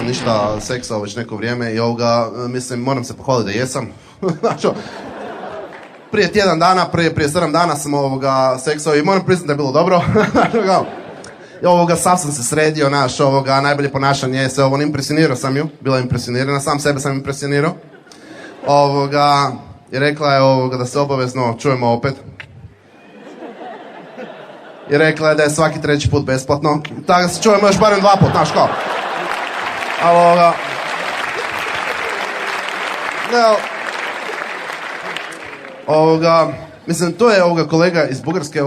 ništa seksao već neko vrijeme i mislim, moram se pohvaliti da jesam. Znači, prije tjedan dana, prije 7 dana sam seksao i moram priznati da je bilo dobro. Sav sam se sredio, najbolje ponašanje, sve impresionirao sam ju, bila impresionirana, sam sebe sam impresionirao. I rekla je da se obavezno čujemo opet. I rekla je da je svaki 3. put besplatno, tako da se čujemo još barem 2 put, znaš kao. Mislim, to je kolega iz Bugarske,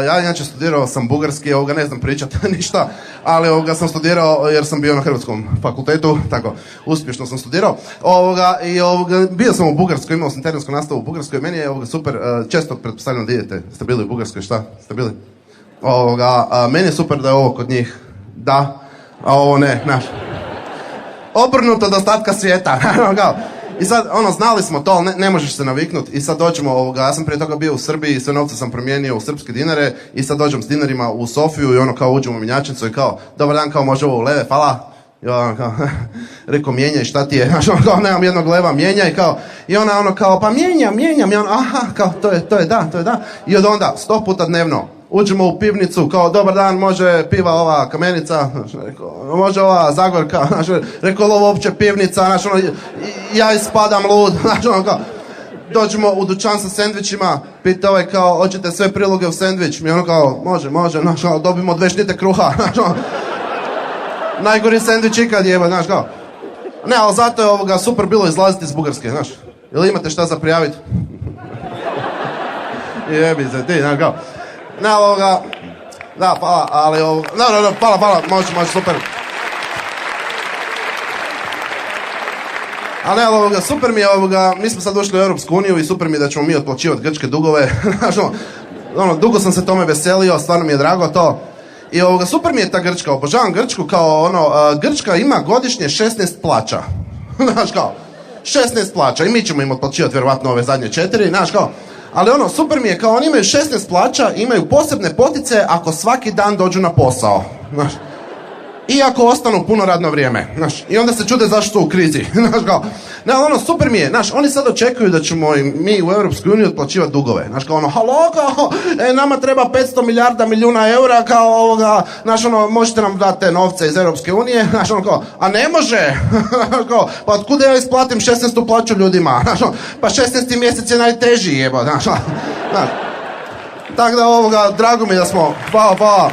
ja inače studirao sam bugarski, ne znam pričati ništa, ali sam studirao jer sam bio na Hrvatskom fakultetu, tako, uspješno sam studirao. I bio sam u Bugarskoj, imao sam terensku nastavu u Bugarskoj, meni je super, često pretpostavljam da idete, ste bili u Bugarskoj, šta? Ste bili? Meni je super da je ovo kod njih, da, a ovo ne, znaš. Obrnuto od ostatka svijeta, I sad, znali smo to, ali ne možeš se naviknuti i sad dođemo, ja sam prije toga bio u Srbiji i sve novce sam promijenio u srpske dinare i sad dođem s dinarima u Sofiju i kao uđemo u mjenjačnicu i kao, dobar dan, kao može ovo u leve, hvala. I rekao, mijenjaj, šta ti je, nemam jednog leva, mijenjaj, i ona kao, pa mijenjam, i aha, kao, to je da. I od onda, 100 puta dnevno, uđemo u pivnicu, kao, dobar dan, može piva ova Kamenica, može ova Zagorka, rekao, ovo uopće pivnica, ja ispadam lud, kao, dođemo u dućan sa sendvičima, pita kao, hoćete sve priloge u sendvič, mi kao, može, dobimo 2 šnite kruha, najgori sendvič ikad jeba, znaš kao. Ne, ali zato je super bilo izlaziti iz Bugarske, znaš. Ili imate šta za prijaviti? Jebi se ti, znaš kao. Ne, da, hvala, ali hvala, može, super. Ali ne, super mi je, mi smo sad ušli u Europsku uniju i super mi je da ćemo mi otplaćivati grčke dugove, znaš, dugo sam se tome veselio, stvarno mi je drago to. I super mi je ta Grčka, obožavam Grčku, kao Grčka ima godišnje 16 plaća. Znaš kao, 16 plaća i mi ćemo im otplaćivati vjerovatno ove zadnje 4, znaš kao. Ali super mi je, kao oni imaju 16 plaća, imaju posebne potice ako svaki dan dođu na posao. Znaš. I ako ostanu puno radno vrijeme, znaš, i onda se čude zašto su u krizi, znaš kao, ne, super mi je, znaš, oni sad očekuju da ćemo mi u Europskoj uniji otplaćivati dugove, znaš, kao halo, kao, nama treba 500 milijuna eura, kao znaš, možete nam dati te novce iz Europske unije, znaš, kao, a ne može, kao, pa otkuda ja isplatim 16. plaću ljudima, znaš, pa 16. mjesec je najteži, jeba, znaš, tako da drago mi je da smo, hvala.